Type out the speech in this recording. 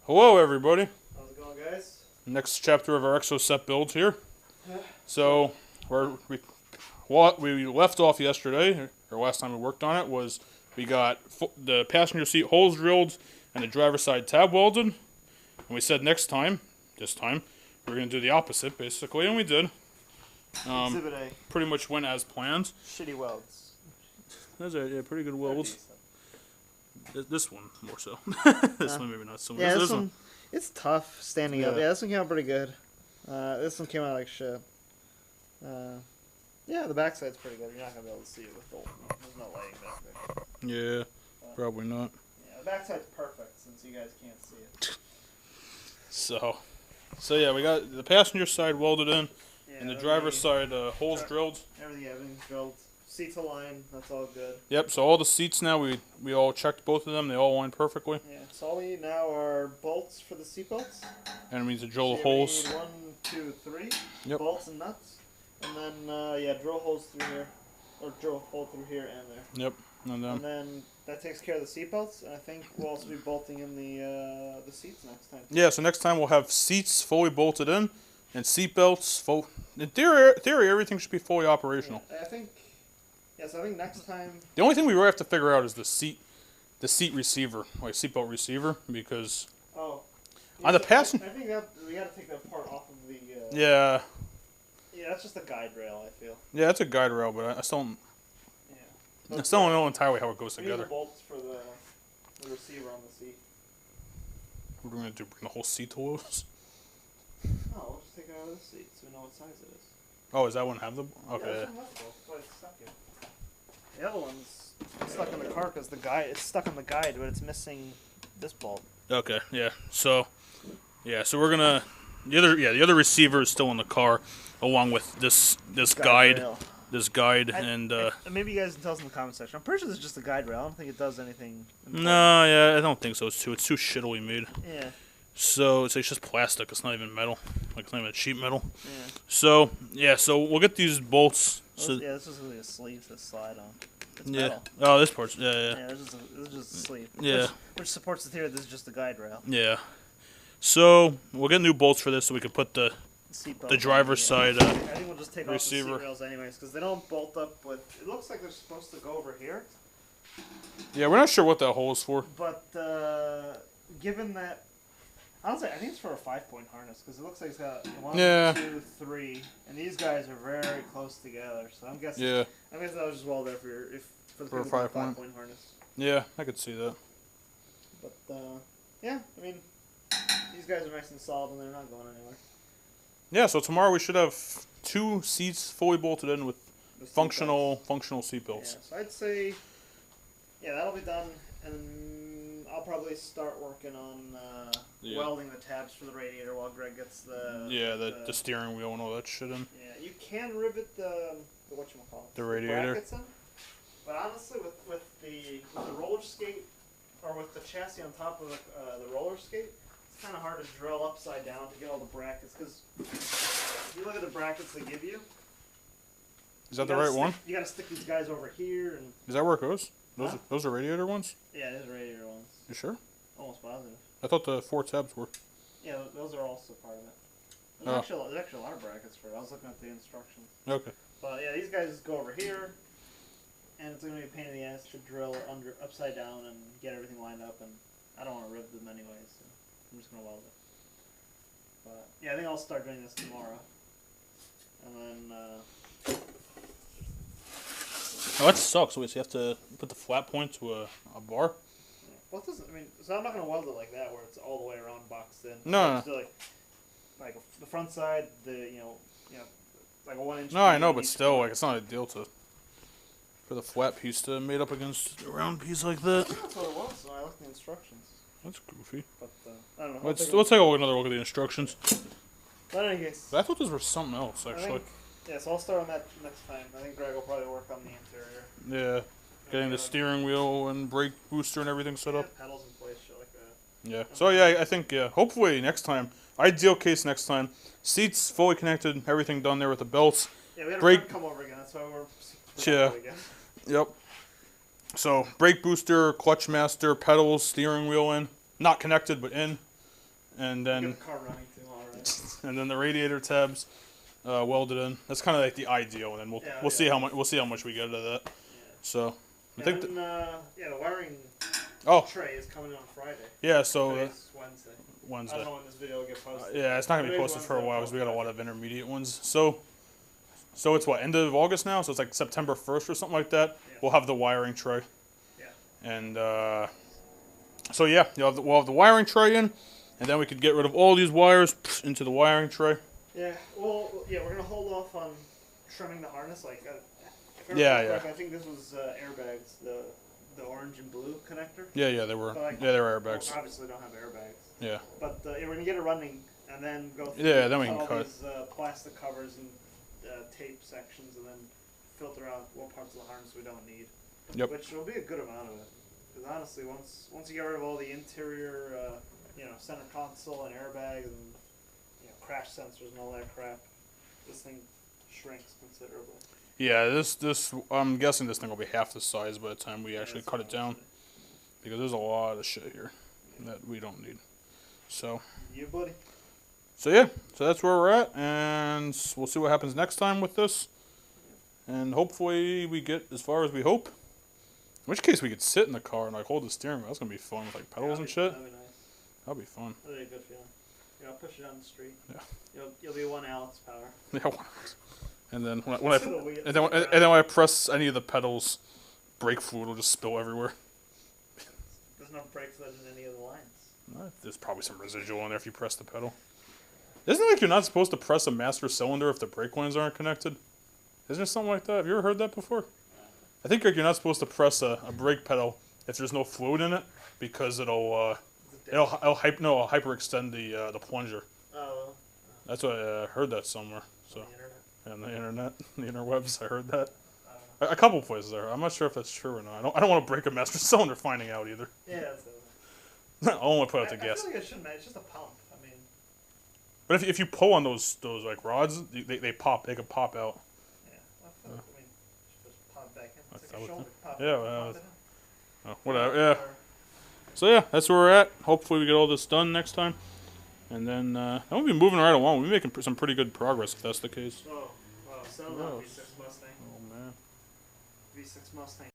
Hello, everybody. How's it going, guys? Next chapter of our Exocet build here. So, we left off yesterday, or last time we worked on it, was we got the passenger seat holes drilled and the driver's side tab welded. And we said this time, we're going to do the opposite, basically, and we did. Exhibit A. Pretty much went as planned. Shitty welds. Those are pretty good welds. This one, more so. This one maybe not so much. Yeah, this one, it's tough standing up. Yeah. Yeah, this one came out pretty good. This one came out like shit. Yeah, the backside's pretty good. You're not going to be able to see it with there's no lighting back there. Yeah, probably not. Yeah, the backside's perfect since you guys can't see it. So yeah, we got the passenger side welded in, Yeah, and the driver's side holes drilled. Everything's drilled. Seats align. That's all good. Yep. So all the seats now we all checked both of them. They all aligned perfectly. Yeah. So all we need now are bolts for the seat belts. And we need to drill the We holes. need 1, 2, 3. Yep. Bolts and nuts. And then drill holes through here, or drill a hole through here and there. Yep. And then that takes care of the seat belts. And I think we'll also be bolting in the seats next time. yeah. So next time we'll have seats fully bolted in, and seat belts full. In theory, everything should be fully operational. Yeah, I think next time. The only thing we really have to figure out is the seat receiver, like seatbelt receiver, because on the passenger. I think we got to take that part off of the. Yeah. Yeah, that's just a guide rail. I feel. Yeah, that's a guide rail, but I still don't. Yeah. I still don't know entirely how it goes We need together. the bolts for the receiver on the seat. What are we gonna do? Bring the whole seat to loose? No, we'll just take it out of the seat so we know what size it is. Oh, is that one have the? Yeah, Okay. this one has the bolts, that's why it's stuck here. The other one's stuck in the car because it's stuck on the guide, but it's missing this bolt. Okay. Yeah. So we're gonna the other receiver is still in the car, along with this guide, rail. and Maybe you guys can tell us in the comment section. I'm pretty sure this is just a guide rail. I don't think it does anything important. no, yeah, I don't think so. It's too shittily made. Yeah. So it's just plastic. It's not even metal. Like it's not even sheet metal. Yeah. So we'll get these bolts. So this is really a sleeve to slide on. It's yeah. metal. Oh, this part's yeah. Yeah, this is just a sleeve. Yeah. Which supports the theory this is just a guide rail. Yeah. So we'll get new bolts for this, so we can put the driver's side I think we'll just take receiver. off the seat rails anyways, because they don't bolt up with. It looks like they're supposed to go over here. Yeah, we're not sure what that hole is for. But given that, honestly, I think it's for a 5-point harness because it looks like it's got 1, 2, 3, and these guys are very close together. So I'm guessing. Yeah. I guess that was just welded for a the 5-point harness. Yeah, I could see that. But yeah, I mean, these guys are nice and solid and they're not going anywhere. Yeah, so tomorrow we should have 2 seats fully bolted in with functional seat belts. Yeah, so I'd say, that'll be done, and I'll probably start working on welding the tabs for the radiator while Greg gets the steering wheel and all that shit in. Yeah, you can rivet the The radiator. brackets in, but honestly, with the roller skate or with the chassis on top of the roller skate, it's kind of hard to drill upside down to get all the brackets, because if you look at the brackets they give you. Is that the right one? You gotta stick these guys over here, and. Is that where it goes? Those are radiator ones? Yeah, those are radiator ones. You sure? Almost positive. I thought the 4 tabs were. Yeah, those are also part of it. There's actually a lot of brackets for it. I was looking at the instructions. Okay. But yeah, these guys go over here, and it's gonna be a pain in the ass to drill upside down and get everything lined up, and I don't want to rip them anyways, so I'm just gonna weld it. But yeah, I think I'll start doing this tomorrow, and then. Oh, that sucks. Wait, so you have to put the flat point to a bar? Yeah. Well, it doesn't. I mean, so I'm not gonna weld it like that, where it's all the way around boxed in. No. Just like the front side, like a 1-inch. No, I know, but still, like, it's not ideal for the flat piece to made up against a round piece like that. That's what it was when I looked at the instructions. That's goofy. But I don't know. Let's take another look at the instructions. But in any case, I thought those were something else, actually. So I'll start on that next time. I think Greg will probably work on the interior. Yeah, getting the steering wheel and brake booster and everything set up. Pedals in place, shit like that. Yeah. So yeah, I think hopefully next time, ideal case next time, seats fully connected, everything done there with the belts. Yeah, we had a brake. friend come over again. That's why we're. Yeah. Yep. So brake booster, clutch master, pedals, steering wheel in, not connected but in. and Get then the car running too, alright. and then the radiator tabs welded in. That's kind of like the ideal, and then we'll see how much we get out of that. Yeah. So I And think then, the wiring tray is coming on Friday. yeah, so Today's Wednesday. Wednesday. I don't know when this video will get posted. Yeah, it's not gonna be Today's posted for a Wednesday, while because we got a lot of intermediate ones. So it's what, end of August now? So it's like September 1st or something like that. Yeah. We'll have the wiring tray. Yeah. And so yeah, we'll have the wiring tray in, and then we could get rid of all these wires into the wiring tray. Yeah, well, we're gonna hold off on trimming the harness. Like, if I Yeah, remember yeah. correctly, I think this was airbags, the orange and blue connector. Yeah, they were. But, like, Yeah, they were airbags. Well, obviously, don't have airbags. Yeah. But we're gonna get it running and then go through. Yeah, then we can all cut. these plastic covers and tape sections, and then filter out what parts of the harness we don't need. Yep. Which will be a good amount of it. Because honestly, once you get rid of all the interior, center console and airbags and crash sensors and all that crap, this thing shrinks considerably. Yeah, this I'm guessing this thing will be half the size by the time we actually That's cut it down, because there's a lot of shit here that we don't need. So. You, buddy. So yeah, so that's where we're at, and we'll see what happens next time with this, and hopefully we get as far as we hope. In which case we could sit in the car and like hold the steering wheel. That's gonna be fun with like pedals and shit. That'd be nice. That'll be fun. That'd be a good feeling. I'll push it down the street. Yeah. You'll be 1 Alex power. Yeah. And then when I press any of the pedals, brake fluid will just spill everywhere. There's no brake fluid in any of the lines. There's probably some residual in there if you press the pedal. Isn't it like you're not supposed to press a master cylinder if the brake lines aren't connected? Isn't there something like that? Have you ever heard that before? I think like you're not supposed to press a brake pedal if there's no fluid in it, because it'll hyperextend the plunger. Oh. That's what I heard that somewhere. So on the internet, the interwebs, I heard that. A couple places there. I'm not sure if that's true or not. I don't want to break a master cylinder finding out either. Yeah, that's it. I don't want to put out the I gas. feel like it shouldn't matter. It's just a pump. I mean. But if you pull on those like rods, they pop. They can pop out. Yeah. I mean, just pop back in. It's I like a would shoulder pop. yeah, Pop it in. Whatever. Yeah. So yeah, that's where we're at. Hopefully we get all this done next time, and then we'll be moving right along. We're making some pretty good progress if that's the case. Oh, wow. Settle down, V6 Mustang. Oh man. V6 Mustang